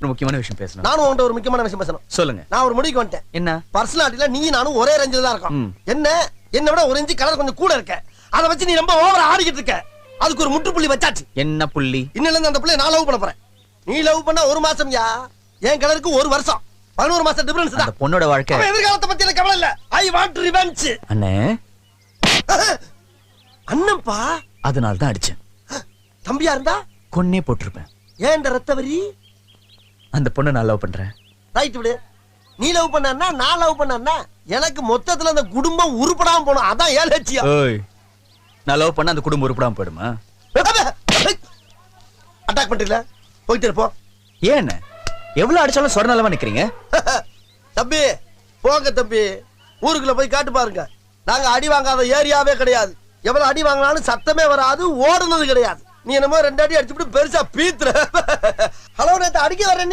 ஒரு முக்கியமான விஷயம் பேசணும். நானும் உன்கிட்ட ஒரு முக்கியமான விஷயம் பேசணும். சொல்லுங்க. நான் ஒரு முடிவுக்கு வந்துட்டேன். என்ன? பர்சனாலிட்டில நீ நானும் ஒரே ரேஞ்சில தான் இருக்கோம். என்ன விட ஒரு இன்ச் கலர் கொஞ்சம் கூட இருக்க. அத வச்சு நீ ரொம்ப ஓவரா ஆடிக்கிட்டு இருக்க. அதுக்கு ஒரு முற்றுப்புள்ளி வச்சாச்சு. என்ன புள்ளி? இன்னில இருந்து அந்த புள்ளைய நான் லவ் பண்ண போறேன். நீ லவ் பண்ணா ஒரு மாசம்யா. என் கலருக்கு ஒரு வருஷம். 11 மாசம் டிஃபரன்ஸ் தான். அந்த பொண்ணோட வாழ்க்கை. அவ எதிர்காலத்தை பத்தி எனக்கு கவலை இல்ல. I want revenge. அண்ணே. அண்ணன்பா. அதனால தான் அடிச்சேன். தம்பியா இருந்தா கொன்னே போட்டுருப்பேன். ஏன் இந்த ரத்தவரி? அந்த பொண்ணை நான் லவ் பண்றேன். ரைட் விடு. நீ லவ் பண்ணா நான் லவ் பண்ணா எனக்கு மொத்தத்துல அந்த குடும்பம் உருப்படாம போணும். அதான் ஏன் லட்சியம். ஓய். நான் லவ் பண்ணா அந்த குடும்பம் உருப்படாம போயிடுமா? அட்டாக் பண்றீல? போயிட்டு இருப்போம். ஏன் எவ்வளவு அடிச்சாலும் சொரணலமா நிக்கிறீங்க? தம்பி போங்க தம்பி. ஊருக்குள்ள போய் காட்டு பாருங்க. நாங்க அடி வாங்காத ஏரியாவே கிடையாது. எவ்வளவு அடி வாங்கினாலும் சத்தமே வராது, ஓடுனது கிடையாது. நீ என்னமோ 2 அடி அடிச்சுட்டு பெருசா பீத்துற. ஹலோ நேத்து அடிக்க வர நீ